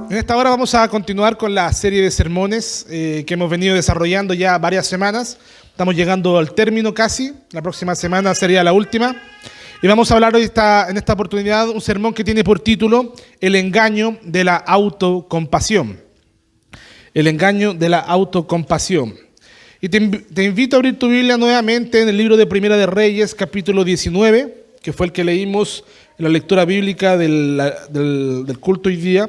En esta hora vamos a continuar con la serie de sermones que hemos venido desarrollando ya varias semanas. Estamos llegando al término casi. La próxima semana sería la última. Y vamos a hablar hoy en esta oportunidad un sermón que tiene por título El engaño de la autocompasión. El engaño de la autocompasión. Y te invito a abrir tu Biblia nuevamente en el libro de Primera de Reyes, capítulo 19, que fue el que leímos en la lectura bíblica del culto hoy día.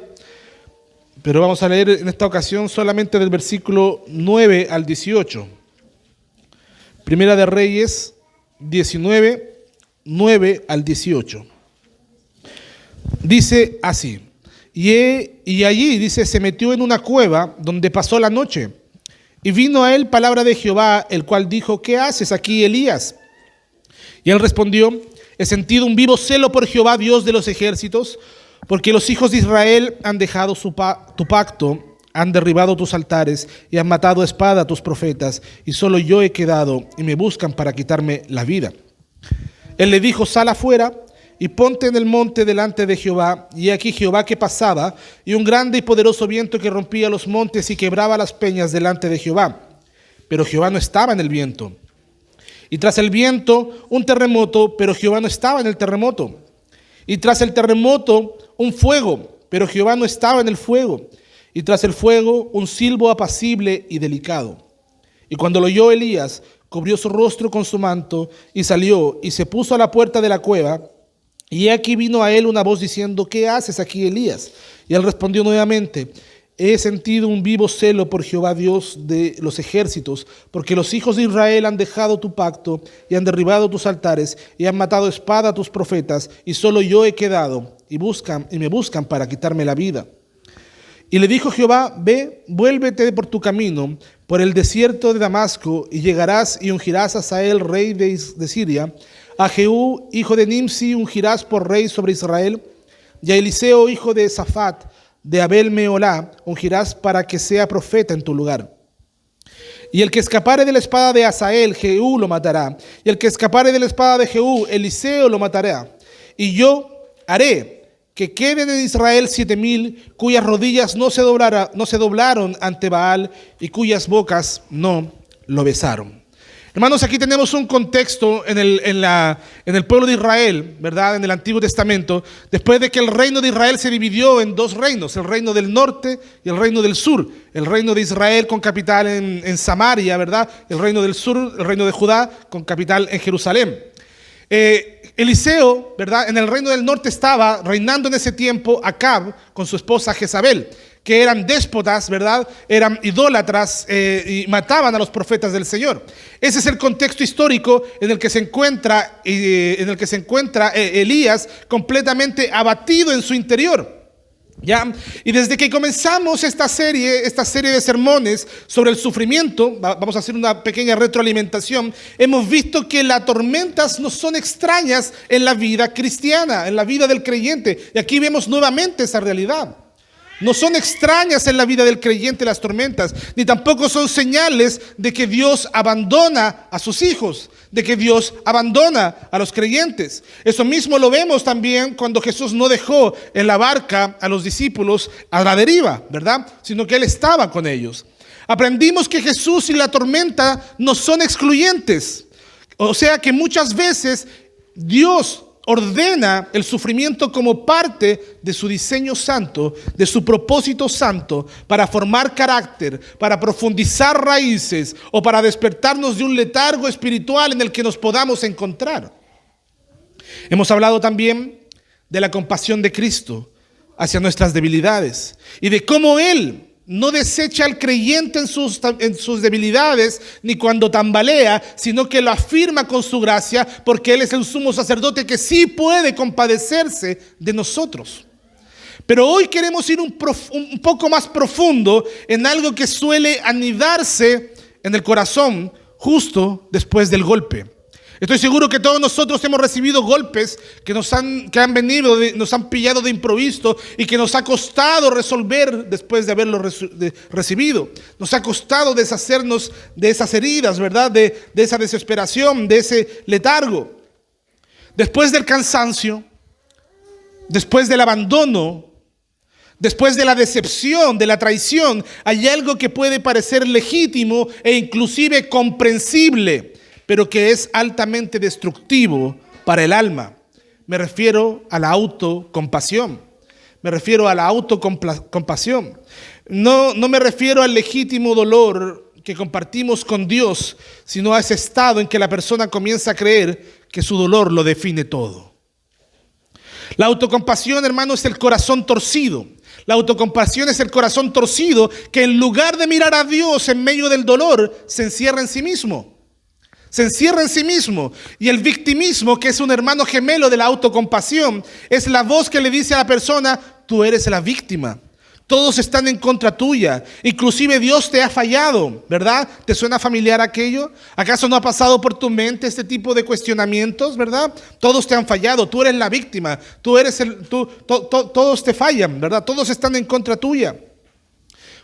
Pero vamos a leer en esta ocasión solamente del versículo 9 al 18. Primera de Reyes 19, 9 al 18. Dice así: y allí, dice, se metió en una cueva donde pasó la noche. Y vino a él palabra de Jehová, el cual dijo: ¿qué haces aquí, Elías? Y él respondió: he sentido un vivo celo por Jehová, Dios de los ejércitos, porque los hijos de Israel han dejado tu pacto, han derribado tus altares y han matado a espada a tus profetas, y solo yo he quedado, y me buscan para quitarme la vida. Él le dijo: sal afuera y ponte en el monte delante de Jehová. Y aquí Jehová que pasaba, y un grande y poderoso viento que rompía los montes y quebraba las peñas delante de Jehová. Pero Jehová no estaba en el viento. Y tras el viento un terremoto, pero Jehová no estaba en el terremoto. Y tras el terremoto un fuego, pero Jehová no estaba en el fuego. Y tras el fuego un silbo apacible y delicado. Y cuando lo oyó Elías, cubrió su rostro con su manto y salió y se puso a la puerta de la cueva. Y aquí vino a él una voz diciendo: ¿qué haces aquí, Elías? Y él respondió nuevamente: he sentido un vivo celo por Jehová, Dios de los ejércitos, porque los hijos de Israel han dejado tu pacto y han derribado tus altares y han matado a espada a tus profetas, y solo yo he quedado, y me buscan para quitarme la vida. Y le dijo Jehová: ve, vuélvete por tu camino, por el desierto de Damasco, y llegarás y ungirás a Hazael, rey de Siria. A Jehú, hijo de Nimsi, ungirás por rey sobre Israel. Y a Eliseo, hijo de Safat, de Abel Meolá, ungirás para que sea profeta en tu lugar. Y el que escapare de la espada de Hazael, Jehú lo matará. Y el que escapare de la espada de Jehú, Eliseo lo matará. Y yo haré que queden en Israel 7,000 cuyas rodillas no se doblaron ante Baal y cuyas bocas no lo besaron. Hermanos, aquí tenemos un contexto en el pueblo de Israel, ¿verdad? En el Antiguo Testamento, después de que el reino de Israel se dividió en dos reinos, el reino del norte y el reino del sur. El reino de Israel con capital en Samaria, ¿verdad? El reino del sur, el reino de Judá con capital en Jerusalén. Eliseo, ¿verdad? En el reino del norte estaba reinando en ese tiempo Acab con su esposa Jezabel, que eran déspotas, ¿verdad? Eran idólatras y mataban a los profetas del Señor. Ese es el contexto histórico en el que se encuentra, Elías completamente abatido en su interior. ¿Ya? Y desde que comenzamos esta serie de sermones sobre el sufrimiento, vamos a hacer una pequeña retroalimentación, hemos visto que las tormentas no son extrañas en la vida cristiana, en la vida del creyente. Y aquí vemos nuevamente esa realidad. No son extrañas en la vida del creyente las tormentas, ni tampoco son señales de que Dios abandona a sus hijos, de que Dios abandona a los creyentes. Eso mismo lo vemos también cuando Jesús no dejó en la barca a los discípulos a la deriva, ¿verdad? Sino que Él estaba con ellos. Aprendimos que Jesús y la tormenta no son excluyentes. O sea que muchas veces Dios ordena el sufrimiento como parte de su diseño santo, de su propósito santo, para formar carácter, para profundizar raíces o para despertarnos de un letargo espiritual en el que nos podamos encontrar. Hemos hablado también de la compasión de Cristo hacia nuestras debilidades y de cómo Él no desecha al creyente en sus debilidades ni cuando tambalea, sino que lo afirma con su gracia, porque Él es el sumo sacerdote que sí puede compadecerse de nosotros. Pero hoy queremos ir un poco más profundo en algo que suele anidarse en el corazón justo después del golpe. Estoy seguro que todos nosotros hemos recibido golpes que nos han pillado de improviso y que nos ha costado resolver después de haberlo recibido. Nos ha costado deshacernos de esas heridas, ¿verdad? De esa desesperación, de ese letargo. Después del cansancio, después del abandono, Después de la decepción, de la traición, hay algo que puede parecer legítimo e inclusive comprensible, pero que es altamente destructivo para el alma. Me refiero a la autocompasión. Me refiero a la autocompasión. No me refiero al legítimo dolor que compartimos con Dios, sino a ese estado en que la persona comienza a creer que su dolor lo define todo. La autocompasión, hermano, es el corazón torcido. La autocompasión es el corazón torcido que en lugar de mirar a Dios en medio del dolor, se encierra en sí mismo. Se encierra en sí mismo. Y el victimismo, que es un hermano gemelo de la autocompasión, es la voz que le dice a la persona: tú eres la víctima. Todos están en contra tuya. Inclusive Dios te ha fallado, ¿verdad? ¿Te suena familiar aquello? ¿Acaso no ha pasado por tu mente este tipo de cuestionamientos, verdad? Todos te han fallado. Tú eres la víctima. Todos te fallan, ¿verdad? Todos están en contra tuya.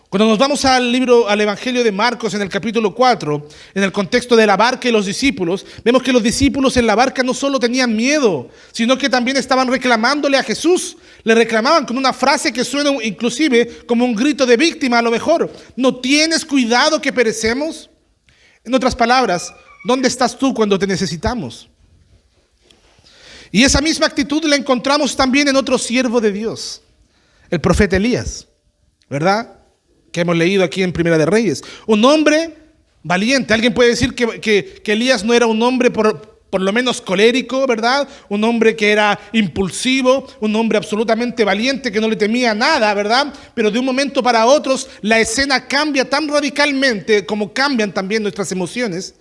Cuando nos vamos al Evangelio de Marcos, en el capítulo 4, en el contexto de la barca y los discípulos, vemos que los discípulos en la barca no solo tenían miedo, sino que también estaban reclamándole a Jesús. Le reclamaban con una frase que suena inclusive como un grito de víctima a lo mejor. ¿No tienes cuidado que perecemos? En otras palabras, ¿dónde estás tú cuando te necesitamos? Y esa misma actitud la encontramos también en otro siervo de Dios, el profeta Elías, ¿verdad? Que hemos leído aquí en Primera de Reyes. Un hombre valiente. Alguien puede decir que Elías no era un hombre por lo menos colérico, ¿verdad? Un hombre que era impulsivo, un hombre absolutamente valiente, que no le temía nada, ¿verdad? Pero de un momento para otro la escena cambia tan radicalmente como cambian también nuestras emociones,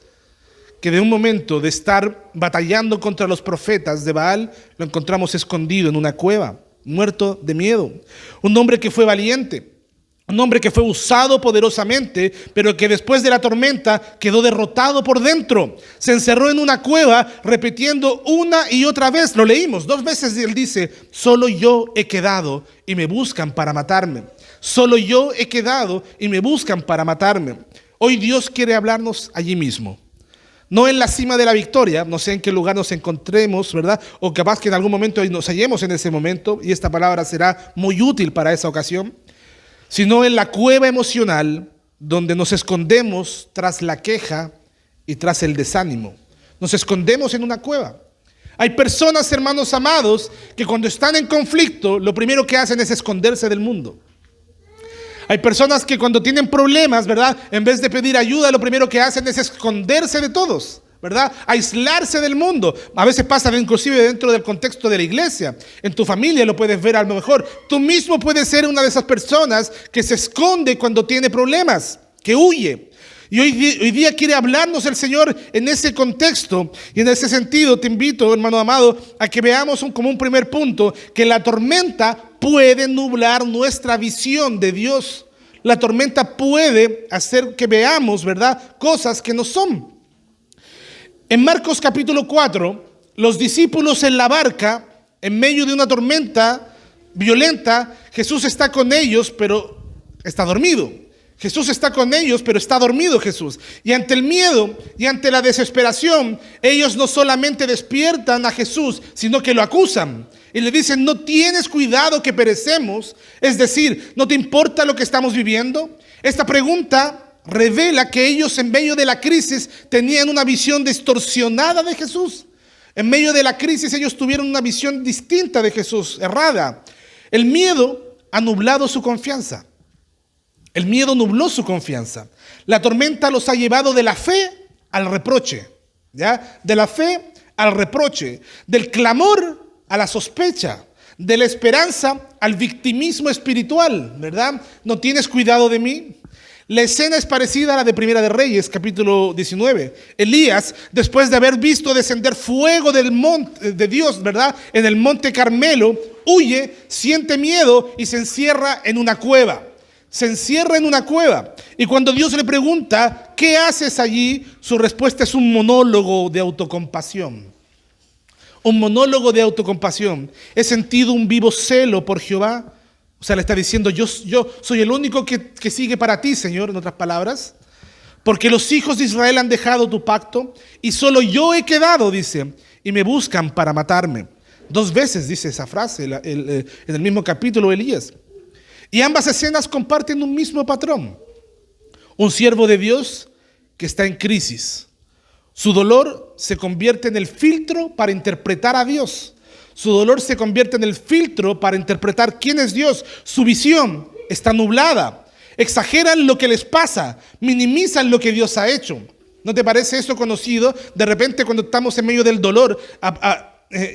que de un momento de estar batallando contra los profetas de Baal, lo encontramos escondido en una cueva, muerto de miedo. Un hombre que fue valiente. Un hombre que fue usado poderosamente, pero que después de la tormenta quedó derrotado por dentro. Se encerró en una cueva repitiendo una y otra vez. Lo leímos 2 veces. Él dice: solo yo he quedado y me buscan para matarme. Solo yo he quedado y me buscan para matarme. Hoy Dios quiere hablarnos allí mismo. No en la cima de la victoria, no sé en qué lugar nos encontremos, ¿verdad? O capaz que en algún momento nos hallemos en ese momento, y esta palabra será muy útil para esa ocasión, sino en la cueva emocional donde nos escondemos tras la queja y tras el desánimo. Nos escondemos en una cueva. Hay personas, hermanos amados, que cuando están en conflicto, lo primero que hacen es esconderse del mundo. Hay personas que cuando tienen problemas, ¿verdad?, en vez de pedir ayuda, lo primero que hacen es esconderse de todos, ¿verdad? Aislarse del mundo. A veces pasa inclusive dentro del contexto de la iglesia. En tu familia lo puedes ver a lo mejor. Tú mismo puedes ser una de esas personas que se esconde cuando tiene problemas, que huye. Y hoy día quiere hablarnos el Señor en ese contexto. Y en ese sentido te invito, hermano amado, a que veamos como un primer punto que la tormenta puede nublar nuestra visión de Dios. La tormenta puede hacer que veamos, ¿verdad?, cosas que no son. En Marcos capítulo 4, los discípulos en la barca, en medio de una tormenta violenta, Jesús está con ellos, pero está dormido. Jesús está con ellos, pero está dormido Jesús. Y ante el miedo y ante la desesperación, ellos no solamente despiertan a Jesús, sino que lo acusan. Y le dicen: ¿no tienes cuidado que perecemos? Es decir, ¿no te importa lo que estamos viviendo? Esta pregunta revela que ellos en medio de la crisis tenían una visión distorsionada de Jesús. En medio de la crisis ellos tuvieron una visión distinta de Jesús, errada. El miedo ha nublado su confianza. El miedo nubló su confianza. La tormenta los ha llevado de la fe al reproche, ¿ya? De la fe al reproche, del clamor a la sospecha, de la esperanza al victimismo espiritual, ¿verdad? ¿No tienes cuidado de mí? La escena es parecida a la de Primera de Reyes, capítulo 19. Elías, después de haber visto descender fuego del monte de Dios, ¿verdad?, en el monte Carmelo, huye, siente miedo y se encierra en una cueva. Se encierra en una cueva. Y cuando Dios le pregunta: ¿qué haces allí?, su respuesta es un monólogo de autocompasión. Un monólogo de autocompasión. He sentido un vivo celo por Jehová. O sea, le está diciendo: yo soy el único que sigue para ti, Señor, en otras palabras. Porque los hijos de Israel han dejado tu pacto y solo yo he quedado, dice, y me buscan para matarme. 2 veces dice esa frase en el mismo capítulo Elías. Y ambas escenas comparten un mismo patrón. Un siervo de Dios que está en crisis. Su dolor se convierte en el filtro para interpretar a Dios. Su dolor se convierte en el filtro para interpretar quién es Dios. Su visión está nublada. Exageran lo que les pasa, minimizan lo que Dios ha hecho. ¿No te parece eso conocido? De repente, cuando estamos en medio del dolor,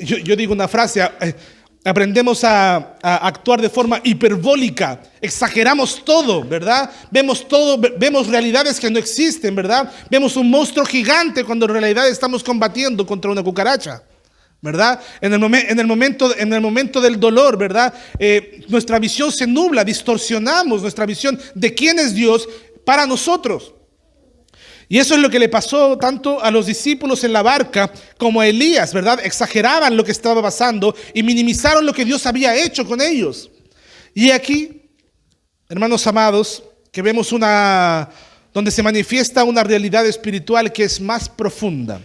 yo digo una frase, aprendemos a actuar de forma hiperbólica, exageramos todo, ¿verdad? Vemos todo, vemos realidades que no existen, ¿verdad? Vemos un monstruo gigante cuando en realidad estamos combatiendo contra una cucaracha, ¿verdad? En el momento del dolor, ¿verdad? Nuestra visión se nubla, distorsionamos nuestra visión de quién es Dios para nosotros. Y eso es lo que le pasó tanto a los discípulos en la barca como a Elías, ¿verdad? Exageraban lo que estaba pasando y minimizaron lo que Dios había hecho con ellos. Y aquí, hermanos amados, que vemos donde se manifiesta una realidad espiritual que es más profunda.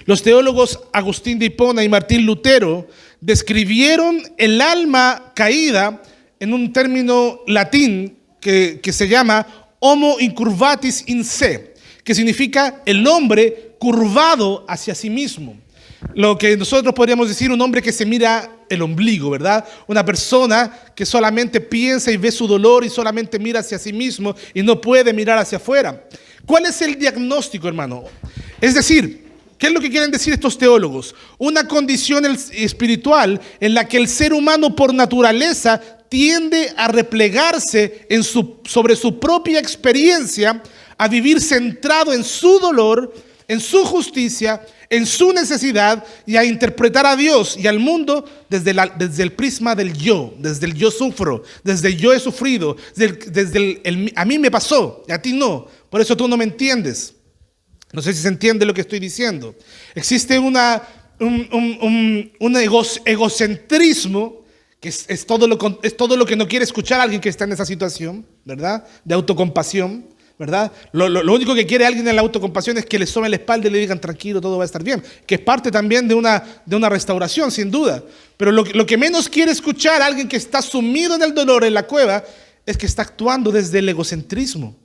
Los teólogos Agustín de Hipona y Martín Lutero describieron el alma caída en un término latín que se llama homo incurvatis in se, que significa el hombre curvado hacia sí mismo. Lo que nosotros podríamos decir un hombre que se mira el ombligo, ¿verdad? Una persona que solamente piensa y ve su dolor y solamente mira hacia sí mismo y no puede mirar hacia afuera. ¿Cuál es el diagnóstico, hermano? Es decir, ¿qué es lo que quieren decir estos teólogos? Una condición espiritual en la que el ser humano por naturaleza tiende a replegarse sobre su propia experiencia, a vivir centrado en su dolor, en su justicia, en su necesidad y a interpretar a Dios y al mundo desde el prisma del yo, desde el yo sufro, desde el yo he sufrido, desde el a mí me pasó y a ti no, por eso tú no me entiendes. No sé si se entiende lo que estoy diciendo. Existe un egocentrismo que es todo lo que no quiere escuchar a alguien que está en esa situación, ¿verdad? De autocompasión, ¿verdad? Lo único que quiere alguien en la autocompasión es que le somen la espalda y le digan tranquilo, todo va a estar bien, que es parte también de una restauración, sin duda. Pero lo que menos quiere escuchar a alguien que está sumido en el dolor, en la cueva, es que está actuando desde el egocentrismo.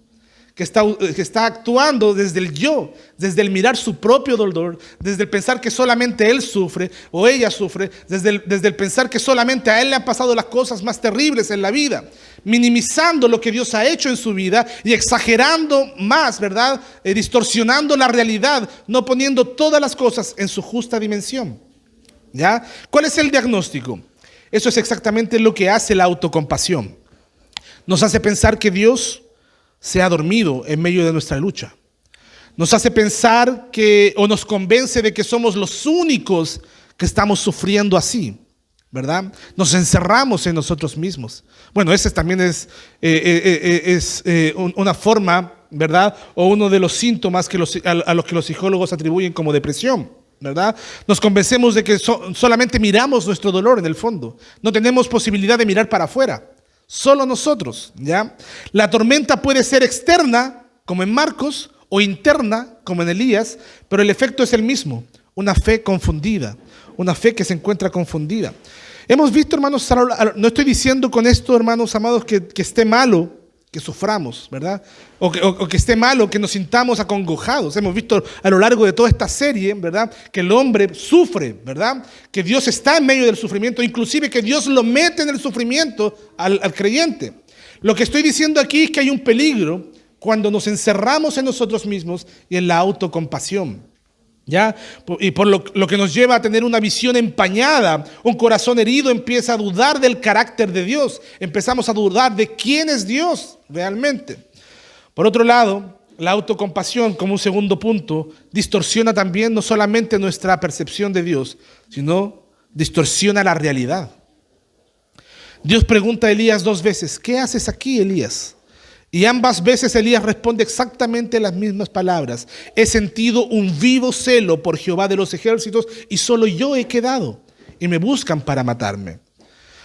Que está actuando desde el yo, desde el mirar su propio dolor, desde el pensar que solamente él sufre o ella sufre, desde el pensar que solamente a él le han pasado las cosas más terribles en la vida, minimizando lo que Dios ha hecho en su vida y exagerando más, ¿verdad? Distorsionando la realidad, no poniendo todas las cosas en su justa dimensión. ¿Ya? ¿Cuál es el diagnóstico? Eso es exactamente lo que hace la autocompasión. Nos hace pensar que Dios se ha dormido en medio de nuestra lucha. Nos hace pensar o nos convence de que somos los únicos que estamos sufriendo así, ¿verdad? Nos encerramos en nosotros mismos. Bueno, ese también es una forma, ¿verdad? O uno de los síntomas a los que los psicólogos atribuyen como depresión, ¿verdad? Nos convencemos de que solamente miramos nuestro dolor en el fondo. No tenemos posibilidad de mirar para afuera. Solo nosotros, ¿ya? La tormenta puede ser externa, como en Marcos, o interna, como en Elías, pero el efecto es el mismo, una fe confundida, una fe que se encuentra confundida. Hemos visto, hermanos, no estoy diciendo con esto, hermanos amados, que esté malo que suframos, ¿verdad? O que esté malo que nos sintamos acongojados. Hemos visto a lo largo de toda esta serie, ¿verdad? Que el hombre sufre, ¿verdad? Que Dios está en medio del sufrimiento, inclusive que Dios lo mete en el sufrimiento al creyente. Lo que estoy diciendo aquí es que hay un peligro cuando nos encerramos en nosotros mismos y en la autocompasión, ¿ya? Y por lo que nos lleva a tener una visión empañada, un corazón herido empieza a dudar del carácter de Dios, empezamos a dudar de quién es Dios realmente. Por otro lado, la autocompasión, como un segundo punto, distorsiona también no solamente nuestra percepción de Dios, sino distorsiona la realidad. Dios pregunta a Elías 2 veces, ¿qué haces aquí, Elías? Y ambas veces Elías responde exactamente las mismas palabras. He sentido un vivo celo por Jehová de los ejércitos y solo yo he quedado y me buscan para matarme.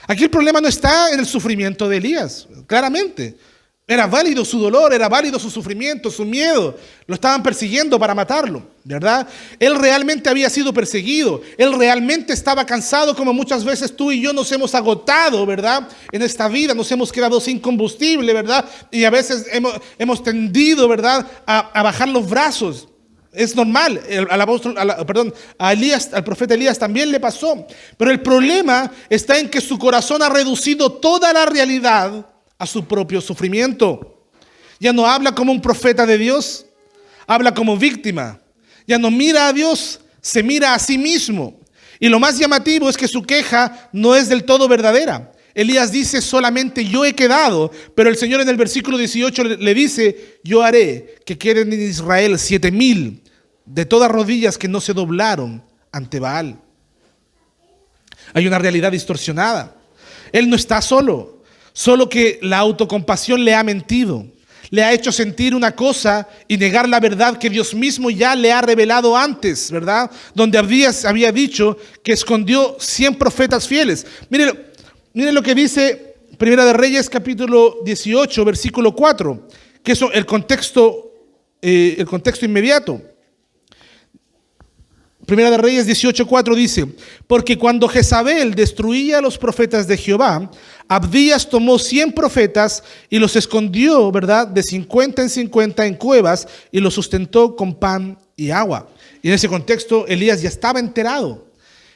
Aquí el problema no está en el sufrimiento de Elías, claramente. Era válido su dolor, era válido su sufrimiento, su miedo. Lo estaban persiguiendo para matarlo, ¿verdad? Él realmente había sido perseguido. Él realmente estaba cansado, como muchas veces tú y yo nos hemos agotado, ¿verdad? En esta vida nos hemos quedado sin combustible, ¿verdad? Y a veces hemos tendido, ¿verdad? A bajar los brazos. Es normal. A Elías, al profeta Elías también le pasó. Pero el problema está en que su corazón ha reducido toda la realidad a su propio sufrimiento. Ya no habla como un profeta de Dios, habla como víctima. Ya no mira a Dios, se mira a sí mismo. Y lo más llamativo es que su queja no es del todo verdadera. Elías dice solamente yo he quedado, pero el Señor en el versículo 18 le dice: yo haré que queden en Israel 7,000 de todas rodillas que no se doblaron ante Baal. Hay una realidad distorsionada. Él no está solo. Solo que la autocompasión le ha mentido, le ha hecho sentir una cosa y negar la verdad que Dios mismo ya le ha revelado antes, ¿verdad? Donde había dicho que escondió 100 profetas fieles. Mire lo que dice Primera de Reyes capítulo 18, versículo 4, que es el contexto inmediato. Primera de Reyes 18:4 dice: porque cuando Jezabel destruía a los profetas de Jehová, Abdías tomó 100 profetas y los escondió, ¿verdad?, de 50 en 50 en cuevas, y los sustentó con pan y agua. Y en ese contexto Elías ya estaba enterado.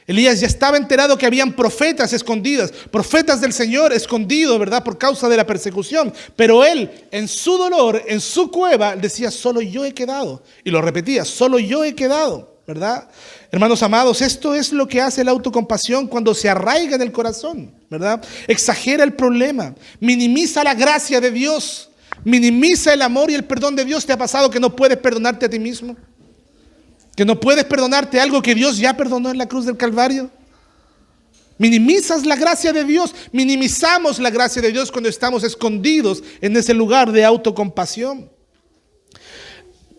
Elías ya estaba enterado que habían profetas escondidas, profetas del Señor escondidos, ¿verdad?, por causa de la persecución. Pero él, en su dolor, en su cueva, decía: solo yo he quedado. Y lo repetía: solo yo he quedado. ¿Verdad? Hermanos amados, esto es lo que hace la autocompasión cuando se arraiga en el corazón, ¿verdad? Exagera el problema, minimiza la gracia de Dios, minimiza el amor y el perdón de Dios. ¿Te ha pasado que no puedes perdonarte a ti mismo? ¿Que no puedes perdonarte algo que Dios ya perdonó en la cruz del Calvario? Minimizas la gracia de Dios, minimizamos la gracia de Dios cuando estamos escondidos en ese lugar de autocompasión.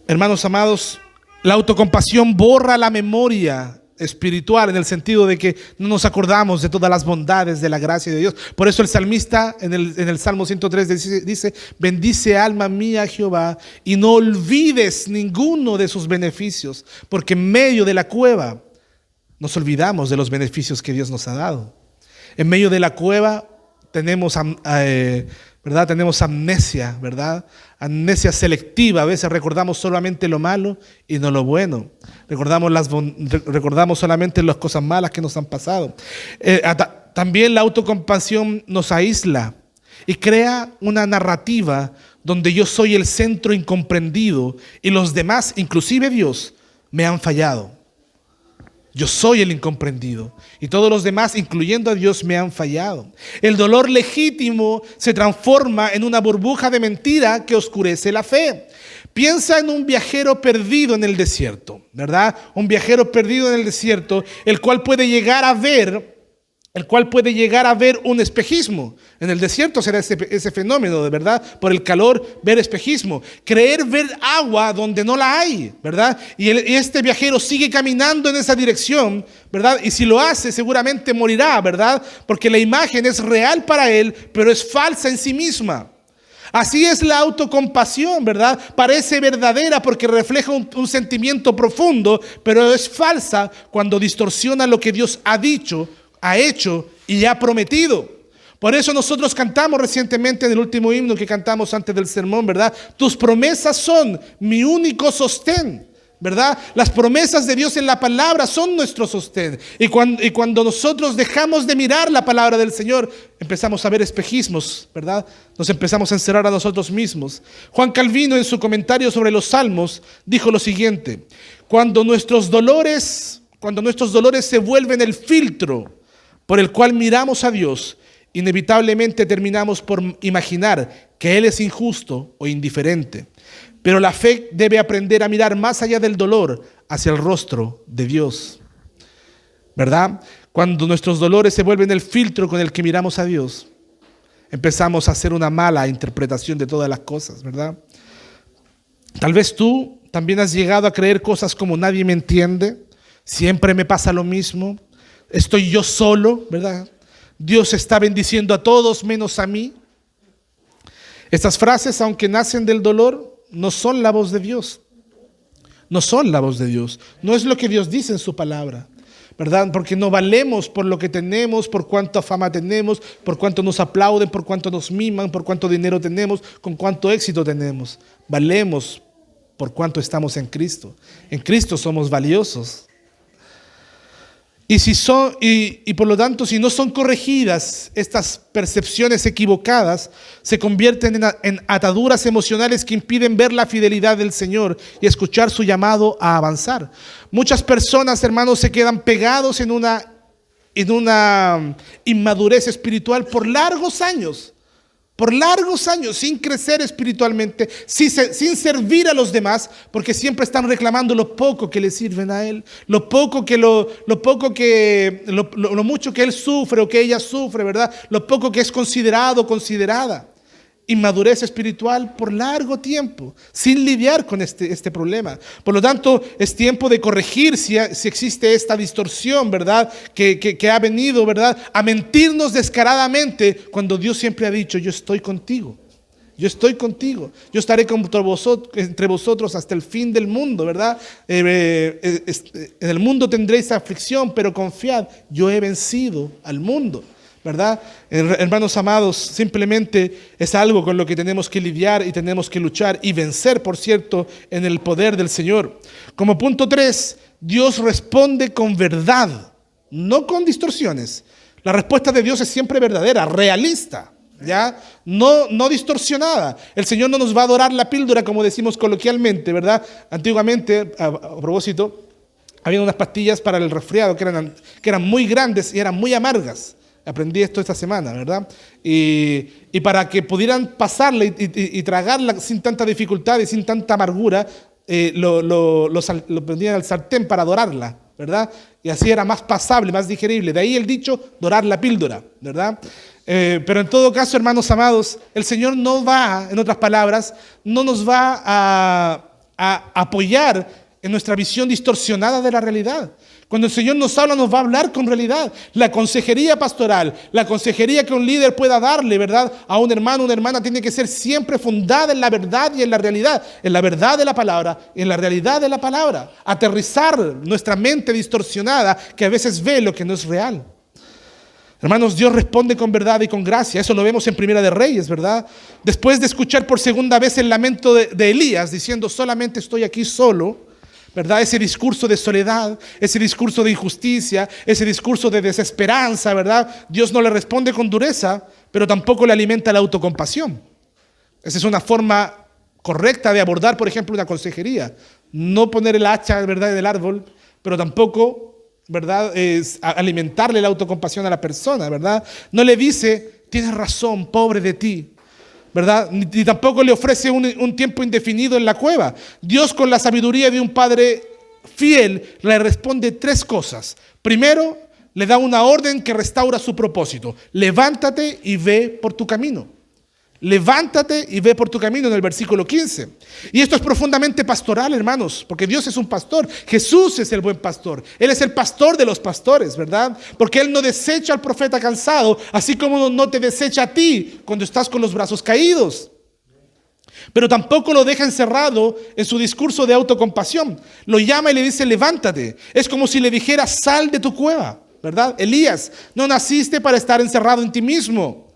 Hermanos amados, la autocompasión borra la memoria espiritual, en el sentido de que no nos acordamos de todas las bondades de la gracia de Dios. Por eso el salmista en el Salmo 103 dice: bendice alma mía a Jehová y no olvides ninguno de sus beneficios, porque en medio de la cueva nos olvidamos de los beneficios que Dios nos ha dado. En medio de la cueva tenemos ¿verdad? Tenemos amnesia, ¿verdad? Amnesia selectiva. A veces recordamos solamente lo malo y no lo bueno. Recordamos solamente las cosas malas que nos han pasado. También la autocompasión nos aísla y crea una narrativa donde yo soy el centro incomprendido y los demás, inclusive Dios, me han fallado. Yo soy el incomprendido y todos los demás, incluyendo a Dios, me han fallado. El dolor legítimo se transforma en una burbuja de mentira que oscurece la fe. Piensa en un viajero perdido en el desierto, ¿verdad? Un viajero perdido en el desierto, el cual puede llegar a ver un espejismo. En el desierto será ese fenómeno, de verdad, por el calor, ver espejismo. Creer ver agua donde no la hay, ¿verdad? Y este viajero sigue caminando en esa dirección, ¿verdad? Y si lo hace, seguramente morirá, ¿verdad? Porque la imagen es real para él, pero es falsa en sí misma. Así es la autocompasión, ¿verdad? Parece verdadera porque refleja un sentimiento profundo, pero es falsa cuando distorsiona lo que Dios ha dicho, ha hecho y ha prometido. Por eso nosotros cantamos recientemente en el último himno que cantamos antes del sermón, ¿verdad? Tus promesas son mi único sostén, ¿verdad? Las promesas de Dios en la palabra son nuestro sostén. Y cuando nosotros dejamos de mirar la palabra del Señor, empezamos a ver espejismos, ¿verdad? Nos empezamos a encerrar a nosotros mismos. Juan Calvino, en su comentario sobre los Salmos, dijo lo siguiente: cuando nuestros dolores se vuelven el filtro por el cual miramos a Dios, inevitablemente terminamos por imaginar que Él es injusto o indiferente. Pero la fe debe aprender a mirar más allá del dolor, hacia el rostro de Dios, ¿verdad? Cuando nuestros dolores se vuelven el filtro con el que miramos a Dios, empezamos a hacer una mala interpretación de todas las cosas, ¿verdad? Tal vez tú también has llegado a creer cosas como: nadie me entiende, siempre me pasa lo mismo, estoy yo solo, ¿verdad? Dios está bendiciendo a todos menos a mí. Estas frases, aunque nacen del dolor, no son la voz de Dios. No son la voz de Dios. No es lo que Dios dice en su palabra, ¿verdad? Porque no valemos por lo que tenemos, por cuánta fama tenemos, por cuánto nos aplauden, por cuánto nos miman, por cuánto dinero tenemos, con cuánto éxito tenemos. Valemos por cuánto estamos en Cristo. En Cristo somos valiosos. Y por lo tanto, si no son corregidas estas percepciones equivocadas, se convierten en ataduras emocionales que impiden ver la fidelidad del Señor y escuchar su llamado a avanzar. Muchas personas, hermanos, se quedan pegados en una inmadurez espiritual por largos años, sin crecer espiritualmente, sin servir a los demás, porque siempre están reclamando lo poco que le sirven a él, lo mucho que él sufre o que ella sufre, ¿verdad? Lo poco que es considerado o considerada. Inmadurez espiritual por largo tiempo, sin lidiar con este problema. Por lo tanto, es tiempo de corregir si existe esta distorsión, ¿verdad? Que ha venido, ¿verdad? A mentirnos descaradamente cuando Dios siempre ha dicho: yo estoy contigo. Yo estoy contigo. Yo estaré entre vosotros hasta el fin del mundo, ¿verdad? En el mundo tendréis aflicción, pero confiad, yo he vencido al mundo, ¿verdad? Hermanos amados, simplemente es algo con lo que tenemos que lidiar y tenemos que luchar y vencer, por cierto, en el poder del Señor. Como punto 3, Dios responde con verdad, no con distorsiones. La respuesta de Dios es siempre verdadera, realista, ¿ya? No distorsionada. El Señor no nos va a dorar la píldora, como decimos coloquialmente, ¿verdad? Antiguamente, a propósito, había unas pastillas para el resfriado que eran muy grandes y eran muy amargas. Aprendí esto esta semana, ¿verdad? Y para que pudieran pasarla y tragarla sin tanta dificultad y sin tanta amargura, lo prendían al sartén para dorarla, ¿verdad? Y así era más pasable, más digerible. De ahí el dicho, dorar la píldora, ¿verdad? Pero en todo caso, hermanos amados, el Señor no va, en otras palabras, no nos va a apoyar en nuestra visión distorsionada de la realidad. Cuando el Señor nos habla, nos va a hablar con realidad. La consejería pastoral, la consejería que un líder pueda darle, ¿verdad?, a un hermano, una hermana, tiene que ser siempre fundada en la verdad y en la realidad, en la verdad de la palabra, en la realidad de la palabra. Aterrizar nuestra mente distorsionada que a veces ve lo que no es real. Hermanos, Dios responde con verdad y con gracia. Eso lo vemos en Primera de Reyes, ¿verdad? Después de escuchar por segunda vez el lamento de Elías, diciendo: solamente estoy aquí solo, ¿verdad? Ese discurso de soledad, ese discurso de injusticia, ese discurso de desesperanza, ¿verdad? Dios no le responde con dureza, pero tampoco le alimenta la autocompasión. Esa es una forma correcta de abordar, por ejemplo, una consejería. No poner el hacha, ¿verdad?, del árbol, pero tampoco, ¿verdad?, es alimentarle la autocompasión a la persona, ¿verdad? No le dice: tienes razón, pobre de ti, ¿verdad? Ni tampoco le ofrece un tiempo indefinido en la cueva. Dios, con la sabiduría de un padre fiel, le responde 3 cosas. Primero, le da una orden que restaura su propósito: levántate y ve por tu camino. Levántate y ve por tu camino, en el versículo 15. Y esto es profundamente pastoral, hermanos, porque Dios es un pastor. Jesús es el buen pastor. Él es el pastor de los pastores, ¿verdad? Porque Él no desecha al profeta cansado, así como no te desecha a ti cuando estás con los brazos caídos. Pero tampoco lo deja encerrado en su discurso de autocompasión. Lo llama y le dice: levántate. Es como si le dijera: sal de tu cueva, ¿verdad? Elías, no naciste para estar encerrado en ti mismo.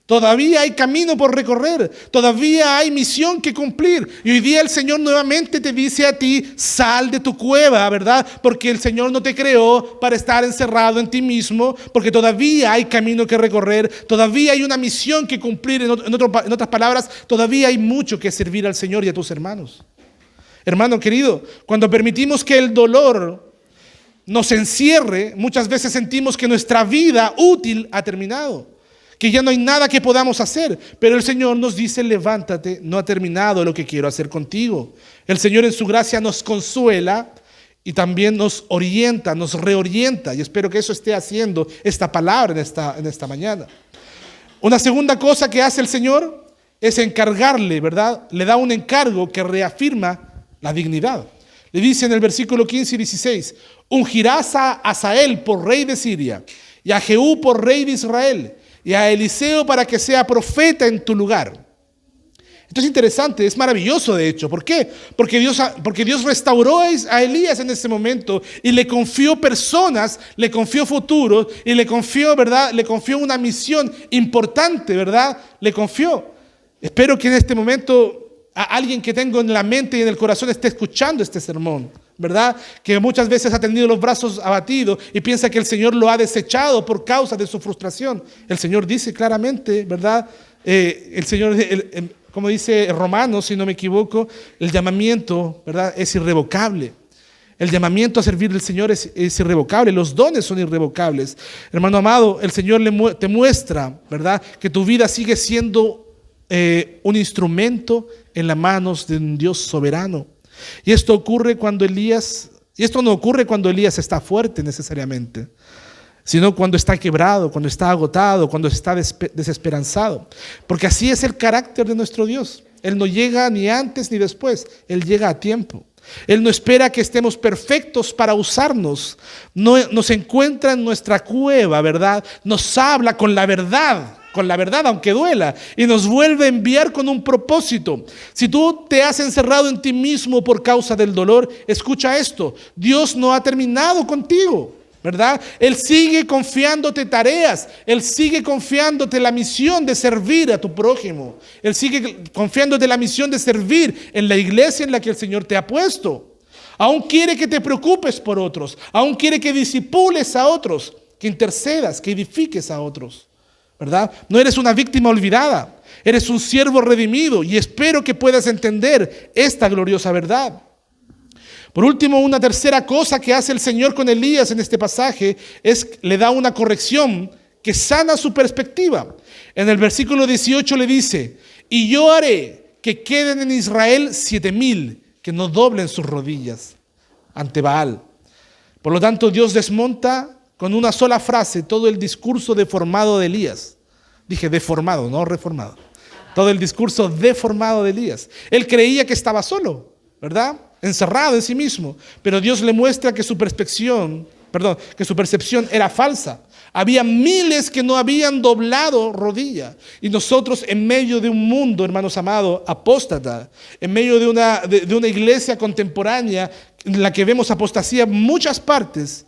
Todavía hay camino por recorrer, todavía hay misión que cumplir. Y hoy día el Señor nuevamente te dice a ti: sal de tu cueva, ¿verdad? Porque el Señor no te creó para estar encerrado en ti mismo, porque todavía hay camino que recorrer, todavía hay una misión que cumplir. En otras palabras, todavía hay mucho que servir al Señor y a tus hermanos. Hermano querido, cuando permitimos que el dolor nos encierre, muchas veces sentimos que nuestra vida útil ha terminado, que ya no hay nada que podamos hacer. Pero el Señor nos dice: levántate, no ha terminado lo que quiero hacer contigo. El Señor en su gracia nos consuela y también nos orienta, nos reorienta. Y espero que eso esté haciendo esta palabra en esta mañana. Una segunda cosa que hace el Señor es encargarle, ¿verdad? Le da un encargo que reafirma la dignidad. Le dice en el versículo 15 y 16: ungirás a Asael por rey de Siria, y a Jehú por rey de Israel, y a Eliseo para que sea profeta en tu lugar. Esto es interesante, es maravilloso de hecho. ¿Por qué? Porque Dios restauró a Elías en ese momento y le confió personas, le confió futuro y le confió, ¿verdad? Le confió una misión importante, ¿verdad? Le confió. Espero que en este momento a alguien que tengo en la mente y en el corazón esté escuchando este sermón, ¿verdad? Que muchas veces ha tenido los brazos abatidos y piensa que el Señor lo ha desechado por causa de su frustración. El Señor dice claramente, ¿verdad? El Señor, como dice Romanos, si no me equivoco, el llamamiento, ¿verdad?, es irrevocable. El llamamiento a servir al Señor es irrevocable. Los dones son irrevocables. Hermano amado, el Señor te muestra, ¿verdad?, que tu vida sigue siendo un instrumento en las manos de un Dios soberano. Y esto no ocurre cuando Elías está fuerte necesariamente, sino cuando está quebrado, cuando está agotado, cuando está desesperanzado. Porque así es el carácter de nuestro Dios. Él no llega ni antes ni después, Él llega a tiempo. Él no espera que estemos perfectos para usarnos. No, nos encuentra en nuestra cueva, ¿verdad? Nos habla con la verdad aunque duela, y nos vuelve a enviar con un propósito. Si tú te has encerrado en ti mismo por causa del dolor, escucha esto: Dios no ha terminado contigo, ¿verdad? Él sigue confiándote tareas, Él sigue confiándote la misión de servir a tu prójimo, Él sigue confiándote la misión de servir en la iglesia en la que el Señor te ha puesto. Aún quiere que te preocupes por otros, aún quiere que disipules a otros, que intercedas, que edifiques a otros, ¿verdad? No eres una víctima olvidada, eres un siervo redimido, y espero que puedas entender esta gloriosa verdad. Por último, una tercera cosa que hace el Señor con Elías en este pasaje es le da una corrección que sana su perspectiva. En el versículo 18 le dice: y yo haré que queden en Israel 7,000 que no doblen sus rodillas ante Baal. Por lo tanto, Dios desmonta con una sola frase todo el discurso deformado de Elías. Dije deformado, no reformado. Todo el discurso deformado de Elías. Él creía que estaba solo, ¿verdad?, encerrado en sí mismo. Pero Dios le muestra que su percepción era falsa. Había miles que no habían doblado rodilla. Y nosotros, en medio de un mundo, hermanos amados, apóstata, en medio de una iglesia contemporánea en la que vemos apostasía en muchas partes,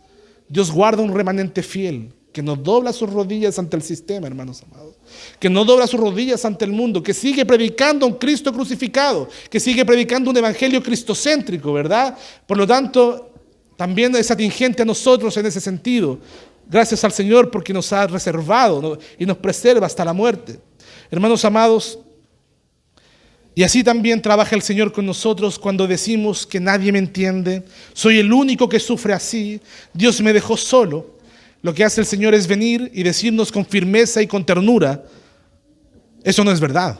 Dios guarda un remanente fiel que no dobla sus rodillas ante el sistema, hermanos amados, que no dobla sus rodillas ante el mundo, que sigue predicando a un Cristo crucificado, que sigue predicando un evangelio cristocéntrico, ¿verdad? Por lo tanto, también es atingente a nosotros en ese sentido. Gracias al Señor porque nos ha reservado, ¿no?, y nos preserva hasta la muerte. Hermanos amados, y así también trabaja el Señor con nosotros cuando decimos que nadie me entiende, soy el único que sufre así, Dios me dejó solo. Lo que hace el Señor es venir y decirnos con firmeza y con ternura: eso no es verdad.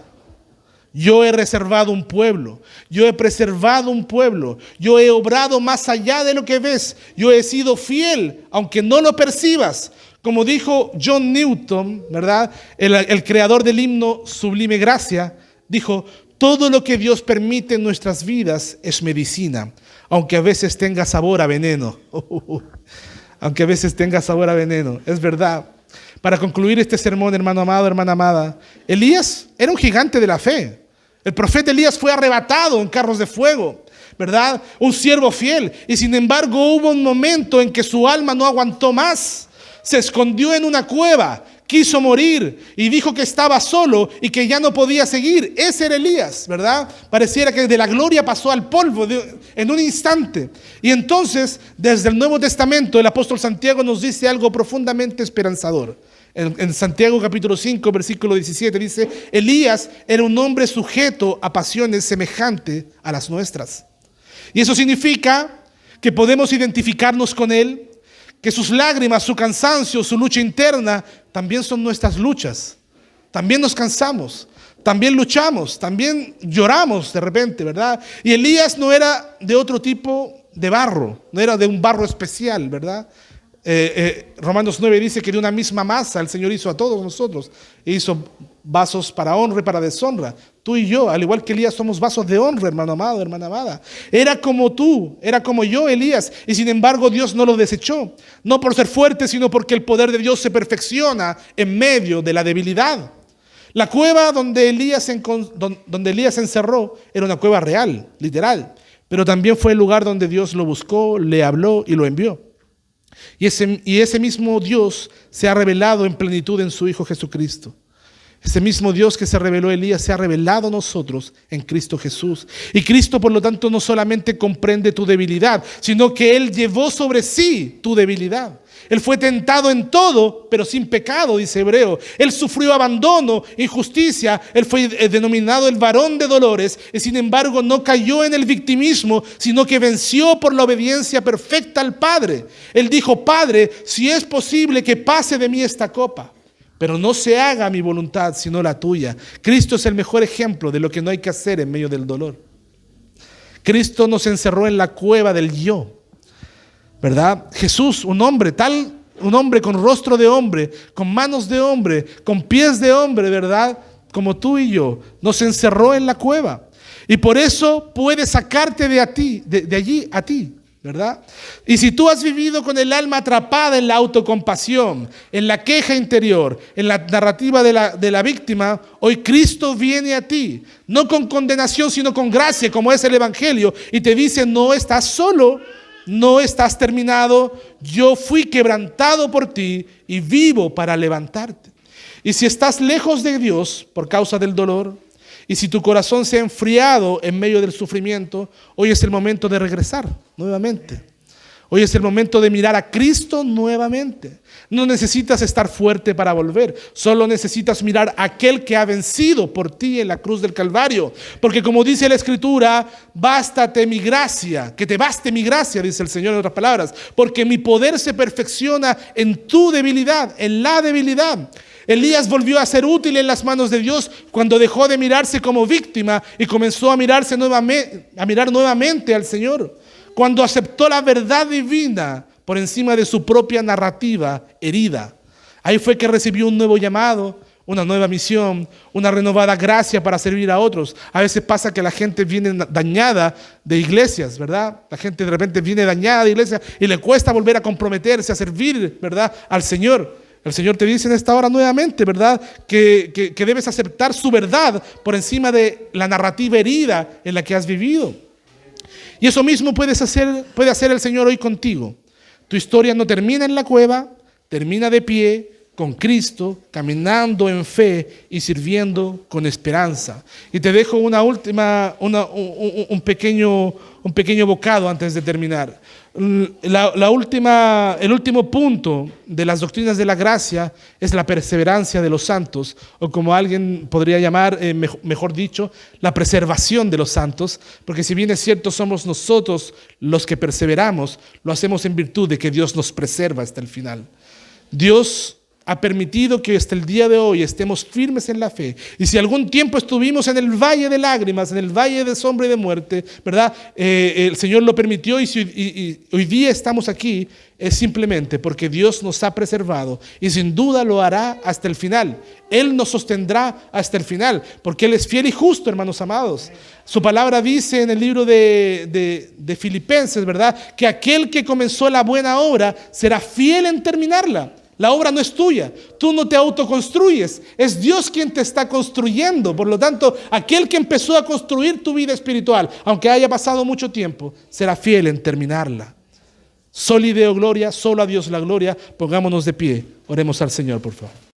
Yo he reservado un pueblo, yo he preservado un pueblo, yo he obrado más allá de lo que ves, yo he sido fiel, aunque no lo percibas. Como dijo John Newton, ¿verdad?, el creador del himno Sublime Gracia, dijo: todo lo que Dios permite en nuestras vidas es medicina, aunque a veces tenga sabor a veneno. Aunque a veces tenga sabor a veneno, es verdad. Para concluir este sermón, hermano amado, hermana amada, Elías era un gigante de la fe. El profeta Elías fue arrebatado en carros de fuego, ¿verdad? Un siervo fiel. Y sin embargo hubo un momento en que su alma no aguantó más. Se escondió en una cueva, quiso morir y dijo que estaba solo y que ya no podía seguir. Ese era Elías, ¿verdad? Pareciera que de la gloria pasó al polvo en un instante. Y entonces, desde el Nuevo Testamento, el apóstol Santiago nos dice algo profundamente esperanzador. En Santiago capítulo 5, versículo 17 dice: Elías era un hombre sujeto a pasiones semejantes a las nuestras. Y eso significa que podemos identificarnos con él, que sus lágrimas, su cansancio, su lucha interna también son nuestras luchas. También nos cansamos, también luchamos, también lloramos de repente, ¿verdad? Y Elías no era de otro tipo de barro, no era de un barro especial, ¿verdad? Romanos 9 dice que de una misma masa el Señor hizo a todos nosotros. Hizo vasos para honra y para deshonra. Tú y yo, al igual que Elías, somos vasos de honra, hermano amado, hermana amada. Era como tú, era como yo, Elías, y sin embargo Dios no lo desechó. No por ser fuerte, sino porque el poder de Dios se perfecciona en medio de la debilidad. La cueva donde donde Elías se encerró era una cueva real, literal, pero también fue el lugar donde Dios lo buscó, le habló y lo envió. Y ese mismo Dios se ha revelado en plenitud en su Hijo Jesucristo. Ese mismo Dios que se reveló a Elías se ha revelado a nosotros en Cristo Jesús. Y Cristo, por lo tanto, no solamente comprende tu debilidad, sino que Él llevó sobre sí tu debilidad. Él fue tentado en todo, pero sin pecado, dice Hebreo. Él sufrió abandono, injusticia. Él fue denominado el varón de dolores. Y sin embargo no cayó en el victimismo, sino que venció por la obediencia perfecta al Padre. Él dijo: Padre, si es posible que pase de mí esta copa, pero no se haga mi voluntad sino la tuya. Cristo es el mejor ejemplo de lo que no hay que hacer en medio del dolor. Cristo nos encerró en la cueva del yo, ¿verdad? Jesús, un hombre con rostro de hombre, con manos de hombre, con pies de hombre, ¿verdad? Como tú y yo, nos encerró en la cueva. Y por eso puede sacarte de allí a ti, ¿verdad? Y si tú has vivido con el alma atrapada en la autocompasión, en la queja interior, en la narrativa de la víctima, hoy Cristo viene a ti, no con condenación, sino con gracia, como es el Evangelio, y te dice: no estás solo, no estás terminado, yo fui quebrantado por ti y vivo para levantarte. Y si estás lejos de Dios por causa del dolor, y si tu corazón se ha enfriado en medio del sufrimiento, hoy es el momento de regresar nuevamente. Hoy es el momento de mirar a Cristo nuevamente. No necesitas estar fuerte para volver, solo necesitas mirar a aquel que ha vencido por ti en la cruz del Calvario. Porque como dice la Escritura, bástate mi gracia, que te baste mi gracia, dice el Señor en otras palabras, porque mi poder se perfecciona en tu debilidad, en la debilidad. Elías volvió a ser útil en las manos de Dios cuando dejó de mirarse como víctima y comenzó a mirar nuevamente al Señor. Cuando aceptó la verdad divina por encima de su propia narrativa herida. Ahí fue que recibió un nuevo llamado, una nueva misión, una renovada gracia para servir a otros. A veces pasa que la gente viene dañada de iglesias, ¿verdad? La gente de repente viene dañada de iglesias y le cuesta volver a comprometerse, a servir, ¿verdad?, al Señor. El Señor te dice en esta hora nuevamente, ¿verdad?, que debes aceptar su verdad por encima de la narrativa herida en la que has vivido. Y eso mismo puede hacer el Señor hoy contigo. Tu historia no termina en la cueva, termina de pie, con Cristo, caminando en fe y sirviendo con esperanza. Y te dejo un pequeño bocado antes de terminar. El último punto de las doctrinas de la gracia es la perseverancia de los santos, o como alguien podría llamar, mejor dicho, la preservación de los santos, porque si bien es cierto somos nosotros los que perseveramos, lo hacemos en virtud de que Dios nos preserva hasta el final. Dios ha permitido que hasta el día de hoy estemos firmes en la fe. Y si algún tiempo estuvimos en el valle de lágrimas, en el valle de sombra y de muerte, ¿verdad? El Señor lo permitió y hoy día estamos aquí, es simplemente porque Dios nos ha preservado y sin duda lo hará hasta el final. Él nos sostendrá hasta el final, porque Él es fiel y justo, hermanos amados. Su palabra dice en el libro de Filipenses, ¿verdad?, que aquel que comenzó la buena obra será fiel en terminarla. La obra no es tuya, tú no te autoconstruyes, es Dios quien te está construyendo. Por lo tanto, aquel que empezó a construir tu vida espiritual, aunque haya pasado mucho tiempo, será fiel en terminarla. Soli Deo Gloria, solo a Dios la gloria. Pongámonos de pie, oremos al Señor, por favor.